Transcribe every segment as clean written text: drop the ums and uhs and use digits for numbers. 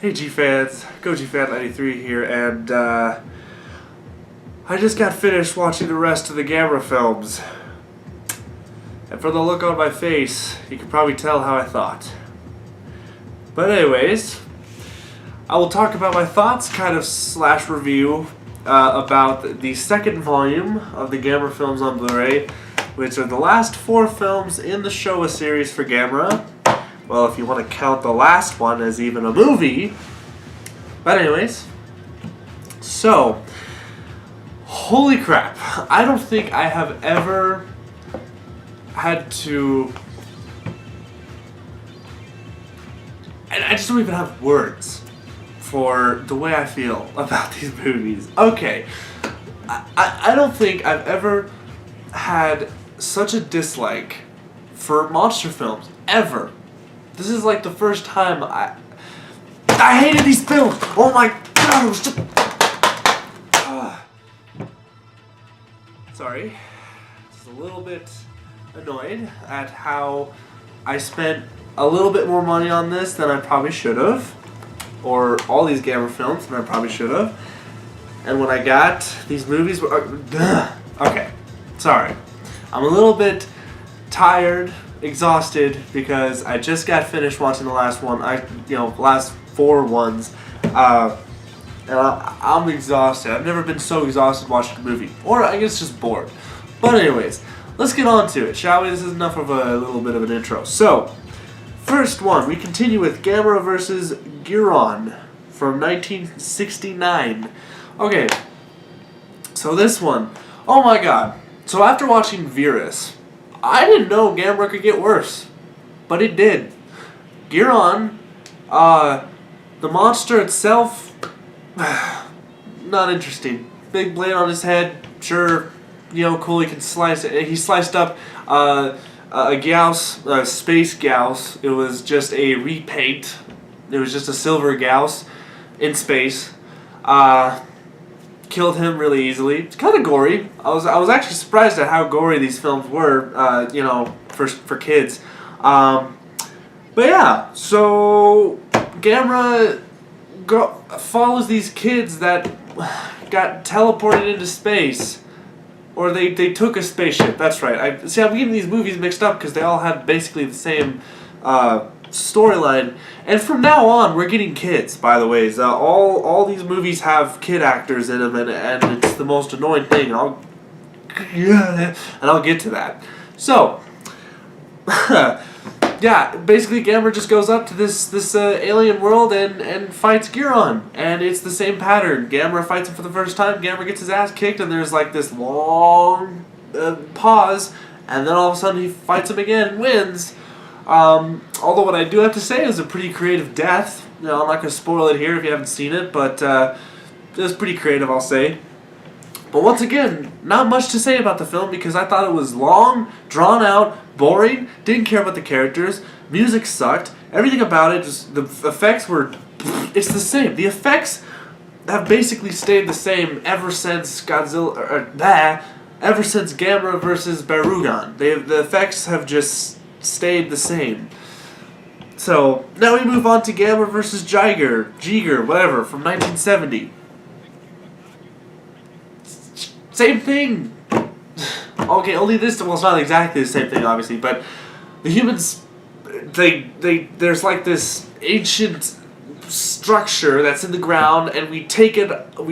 Hey G-Fans, GojiFan93 here, and I just got finished watching the rest of the Gamera films. And from the look on my face, you can probably tell how I thought. But anyways, I will talk about my thoughts, kind of slash review, about the second volume of the Gamera films on Blu-ray, which are the last 4 films in the Showa series for Gamera. Well, if you want to count the last one as even a movie. But anyways, so, holy crap. I don't think I have ever had to... And I just don't even have words for the way I feel about these movies. Okay, I don't think I've ever had such a dislike for monster films, ever. This is like the first time I hated these films. Oh my god, it was just... Sorry. Just a little bit annoyed at how I spent a little bit more money on this than I probably should have. Or all these Gamera films than I probably should have. And when I got these movies... Okay, sorry. I'm a little bit tired, exhausted, because I just got finished watching the last one. Last 4 ones, and I'm exhausted. I've never been so exhausted watching a movie, or I guess just bored. But anyways, let's get on to it, shall we? This is enough of a little bit of an intro. So, first one, we continue with Gamera vs. Giron from 1969. Okay, so this one, oh my god. So after watching Virus, I didn't know Gamera could get worse, but it did. Giron, the monster itself, not interesting. Big blade on his head, sure, cool, he can slice it. He sliced up a Gauss, a space Gauss. It was just a repaint. It was just a silver Gauss in space. Killed him really easily. It's kind of gory. I was actually surprised at how gory these films were, for kids. But yeah, so Gamera follows these kids that got teleported into space, or they took a spaceship. That's right. I'm getting these movies mixed up because they all have basically the same storyline. And from now on, we're getting kids, by the way. All these movies have kid actors in them, and it's the most annoying thing. And I'll get to that. So, yeah, basically Gamera just goes up to this alien world and fights Giron. And it's the same pattern. Gamera fights him for the first time, Gamera gets his ass kicked, and there's like this long pause, and then all of a sudden he fights him again and wins. Although what I do have to say is a pretty creative death. I'm not going to spoil it here if you haven't seen it, but it was pretty creative, I'll say. But once again, not much to say about the film because I thought it was long, drawn out, boring, didn't care about the characters, music sucked, everything about it, just the effects were... It's the same. The effects have basically stayed the same ever since ever since Gamera vs. Barugan. The effects have just stayed the same. So, now we move on to Gamera vs. Jiger, whatever, from 1970. Same thing! Okay, only this, well, it's not exactly the same thing, obviously, but the humans, there's like this ancient structure that's in the ground, and we take it from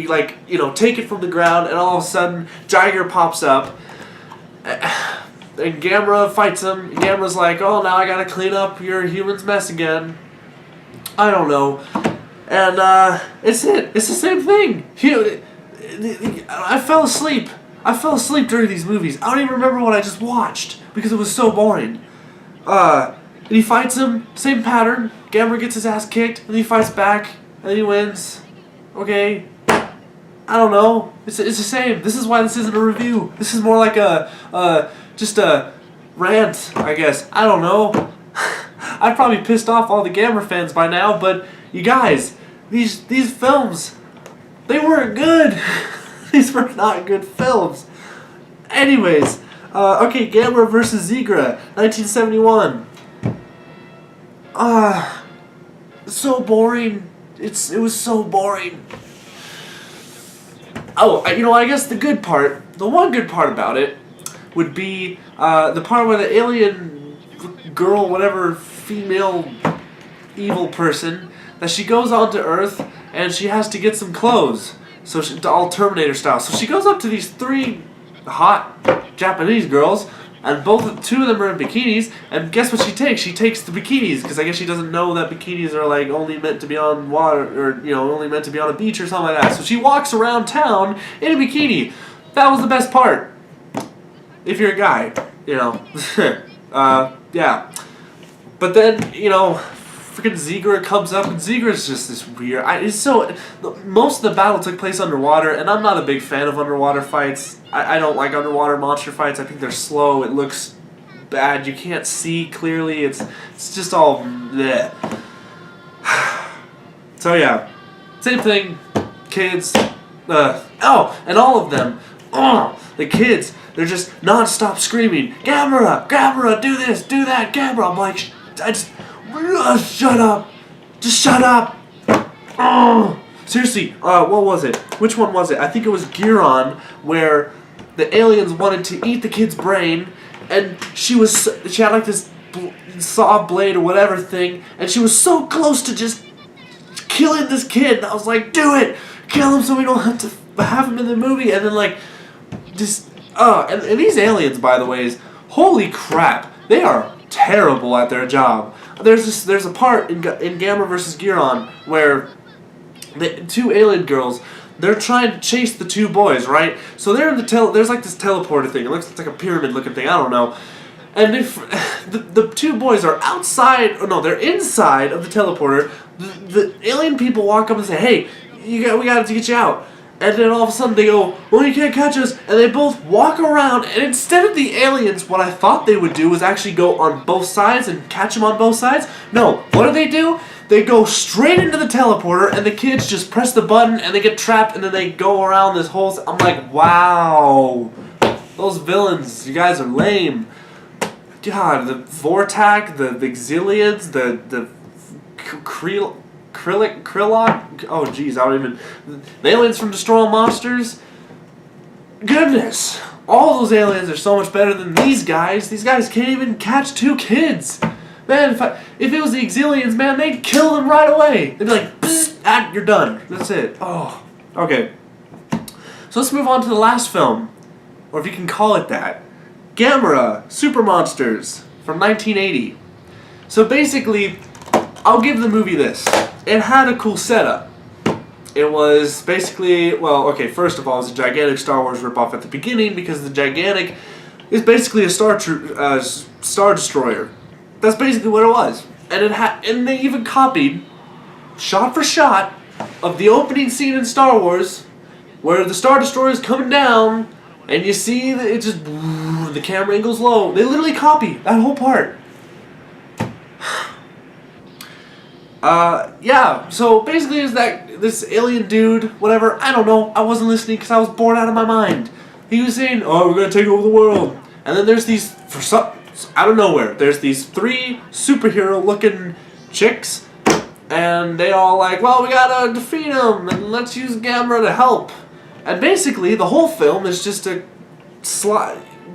the ground, and all of a sudden, Jiger pops up, and Gamera fights him. Gamera's like, oh, now I gotta clean up your human's mess again. I don't know. And, it's the same thing. I fell asleep. I fell asleep during these movies. I don't even remember what I just watched, because it was so boring. And he fights him, same pattern. Gamera gets his ass kicked, and he fights back, and then he wins. Okay. I don't know. It's the same. This is why this isn't a review. This is more like just a rant, I guess. I don't know. I've probably pissed off all the Gamera fans by now, but you guys, these films, they weren't good. These were not good films. Anyways, okay, Gamera vs. Zigra, 1971. So boring. it was so boring. Oh, I guess the one good part about it would be the part where the alien girl, whatever, female evil person, that she goes onto Earth and she has to get some clothes. So all Terminator style. So she goes up to these 3 hot Japanese girls, and two of them are in bikinis, and guess what she takes? She takes the bikinis, because I guess she doesn't know that bikinis are like only meant to be on water, or only meant to be on a beach or something like that. So she walks around town in a bikini. That was the best part. If you're a guy, yeah. But then, freaking Ziegler comes up, and Ziegler's just this weird. Most of the battle took place underwater, and I'm not a big fan of underwater fights. I don't like underwater monster fights. I think they're slow. It looks bad. You can't see clearly. It's just all bleh. So yeah, same thing. Kids. And all of them. The kids. They're just non-stop screaming, Gamera, Gamera, do this, do that, Gamera. I'm like, shut up. Just shut up. Seriously, what was it? Which one was it? I think it was Giron, where the aliens wanted to eat the kid's brain, and she had like this saw blade or whatever thing, and she was so close to just killing this kid. And I was like, do it. Kill him so we don't have to have him in the movie. And then and these aliens, by the way, holy crap, they are terrible at their job. There's a part in Gamera vs. Giron where the 2 alien girls, they're trying to chase the 2 boys, right? So they're in there's like this teleporter thing. It looks like a pyramid looking thing. I don't know. And if the 2 boys are outside, they're inside of the teleporter, the alien people walk up and say, "Hey, we got to get you out." And then all of a sudden they go, "Well, you can't catch us." And they both walk around, and instead of the aliens, what I thought they would do was actually go on both sides and catch them on both sides. No, what do? They go straight into the teleporter, and the kids just press the button, and they get trapped, and then they go around this whole... I'm like, wow. Those villains, you guys are lame. God, the Vortak, the Exilians, the Krillok? Oh, jeez, I don't even... The aliens from Destroy All Monsters? Goodness! All those aliens are so much better than these guys. These guys can't even catch 2 kids. Man, if it was the Exilians, man, they'd kill them right away. They'd be like, psst, you're done. That's it. Oh, okay. So let's move on to the last film. Or if you can call it that. Gamera, Super Monsters, from 1980. So basically, I'll give the movie this. It had a cool setup. It was basically, first of all, it was a gigantic Star Wars ripoff at the beginning, because the gigantic is basically a Star Destroyer. That's basically what it was. And they even copied, shot for shot, of the opening scene in Star Wars, where the Star Destroyer is coming down, and you see that it just, the camera angle's low. They literally copy that whole part. Yeah, so basically it's this alien dude, whatever, I don't know, I wasn't listening because I was bored out of my mind. He was saying, "Oh, we're gonna take over the world." And then there's these, out of nowhere, there's these 3 superhero-looking chicks, and they all like, "Well, we gotta defeat them, and let's use Gamera to help." And basically, the whole film is just a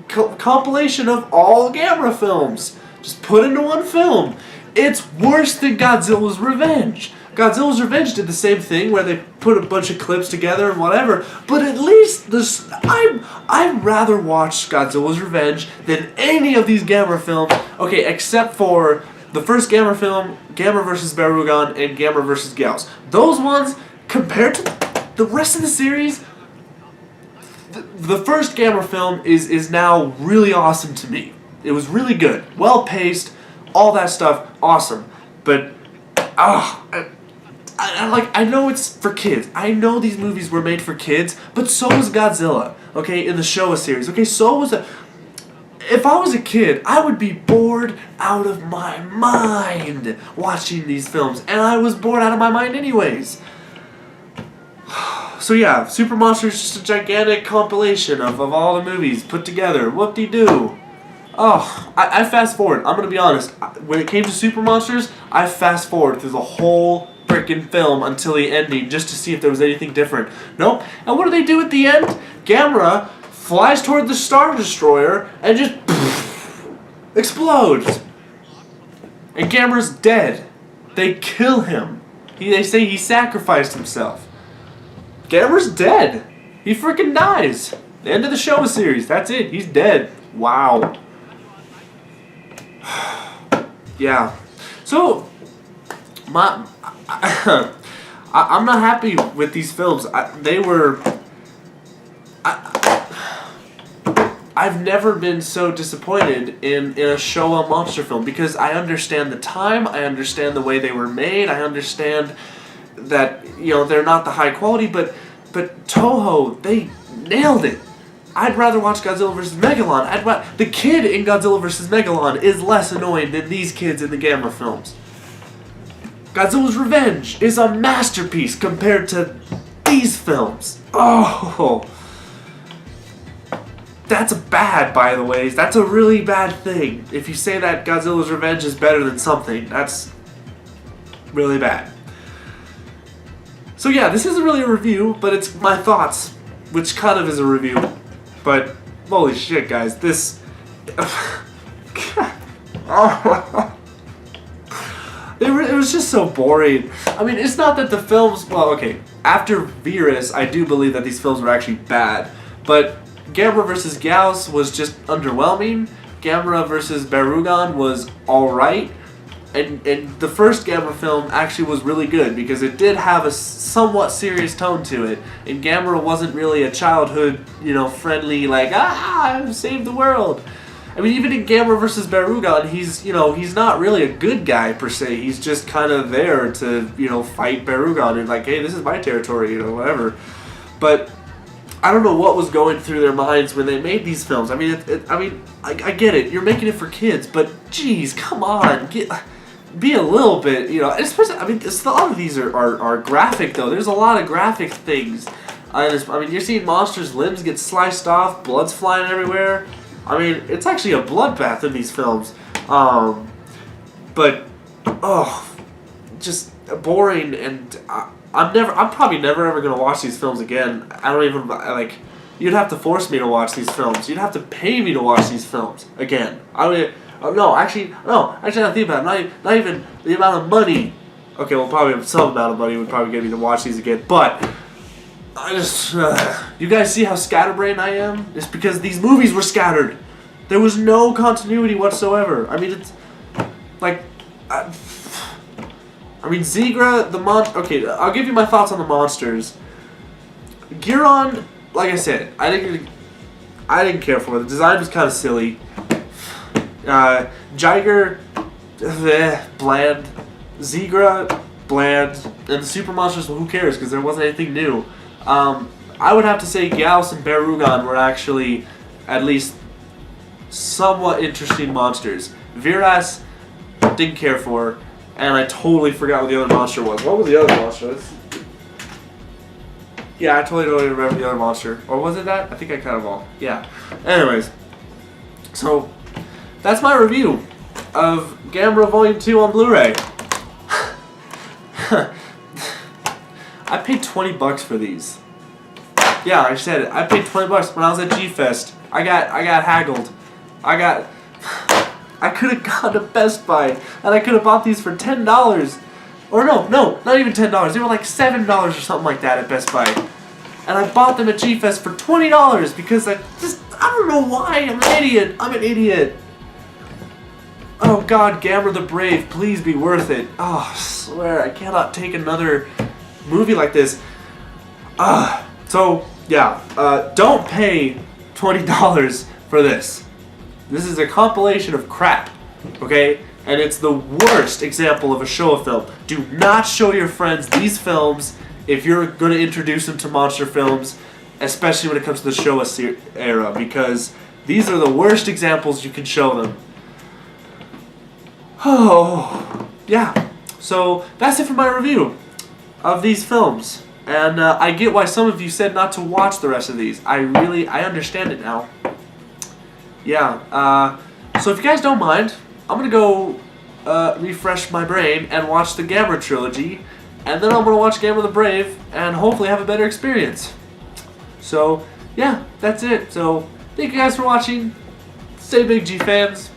compilation of all Gamera films, just put into one film. It's worse than Godzilla's Revenge. Godzilla's Revenge did the same thing, where they put a bunch of clips together and whatever, but at least I'd rather watch Godzilla's Revenge than any of these Gamera films, okay, except for the first Gamera film, Gamera vs. Barugon, and Gamera vs. Gauss. Those ones, compared to the rest of the series, the first Gamera film is now really awesome to me. It was really good, well-paced, all that stuff, awesome. But, I know it's for kids. I know these movies were made for kids, but so was Godzilla, okay, in the Showa series. Okay, so was if I was a kid, I would be bored out of my mind watching these films, and I was bored out of my mind anyways. So yeah, Super Monsters is just a gigantic compilation of all the movies put together. Whoop-de-doo. Oh, I fast forward. I'm gonna be honest. When it came to Super Monsters, I fast forward through the whole freaking frickin' film until the ending just to see if there was anything different. Nope. And what do they do at the end? Gamera flies toward the Star Destroyer and just explodes. And Gamera's dead. They kill him. They say he sacrificed himself. Gamera's dead. He freaking dies. The end of the Showa series. That's it. He's dead. Wow. Yeah. So, I'm not happy with these films. I've never been so disappointed in a Showa monster film because I understand the time, I understand the way they were made, I understand that, you know, they're not the high quality, but Toho, they nailed it. I'd rather watch Godzilla vs. Megalon. The kid in Godzilla vs. Megalon is less annoying than these kids in the Gamera films. Godzilla's Revenge is a masterpiece compared to these films. Oh, that's bad, by the way. That's a really bad thing. If you say that Godzilla's Revenge is better than something, that's really bad. So yeah, this isn't really a review, but it's my thoughts, which kind of is a review. But holy shit, guys, this. It was just so boring. I mean, it's not that the films. Well, okay. After Virus, I do believe that these films were actually bad, but Gamera vs. Gauss was just underwhelming. Gamera vs. Barugan was alright. And the first Gamera film actually was really good because it did have a somewhat serious tone to it. And Gamera wasn't really a childhood, you know, friendly, like, I've saved the world. I mean, even in Gamera vs. Barugan, he's not really a good guy per se. He's just kind of there to, you know, fight Barugan and like, hey, this is my territory, you know, whatever. But I don't know what was going through their minds when they made these films. I mean, I get it. You're making it for kids, but geez, come on, be a little bit, you know. Especially, I mean, a lot of these are graphic though. There's a lot of graphic things. I mean, you're seeing monsters' limbs get sliced off, blood's flying everywhere. I mean, it's actually a bloodbath in these films. But just boring, and I'm probably never ever gonna watch these films again. I don't even like. You'd have to force me to watch these films. You'd have to pay me to watch these films again. Actually, not think about it. Not even the amount of money. Okay, well, probably some amount of money would probably get me to watch these again. But I just, you guys see how scatterbrained I am? It's because these movies were scattered. There was no continuity whatsoever. I mean, it's like, I mean, Zigra, the monster. Okay, I'll give you my thoughts on the monsters. Giron, like I said, I didn't care for it. The design was kind of silly. Jiger, bland. Zigra, bland. And the super monsters, well, who cares? Because there wasn't anything new. I would have to say Gauss and Barugan were actually at least somewhat interesting monsters. Viras, didn't care for, and I totally forgot what the other monster was. What was the other monster? Yeah, I totally don't even remember the other monster. Or was it that? I think I kind of all. Yeah. Anyways, so that's my review of Gamera Volume 2 on Blu-ray. I paid $20 for these. Yeah, I said it. I paid $20 when I was at G-Fest. I got haggled. I could have gone to Best Buy and I could have bought these for $10. Or no, not even $10. They were like $7 or something like that at Best Buy. And I bought them at G-Fest for $20 because I don't know why. I'm an idiot. Oh God, Gamera the Brave, please be worth it. Oh, I swear, I cannot take another movie like this. So, yeah, don't pay $20 for this. This is a compilation of crap, okay? And it's the worst example of a Showa film. Do not show your friends these films if you're going to introduce them to monster films, especially when it comes to the Showa era, because these are the worst examples you can show them. Oh, yeah. So that's it for my review of these films. And I get why some of you said not to watch the rest of these. I understand it now. Yeah. So if you guys don't mind, I'm going to go refresh my brain and watch the Gamera trilogy. and then I'm going to watch Gamera the Brave and hopefully have a better experience. So, yeah, that's it. So, thank you guys for watching. Stay big, G fans.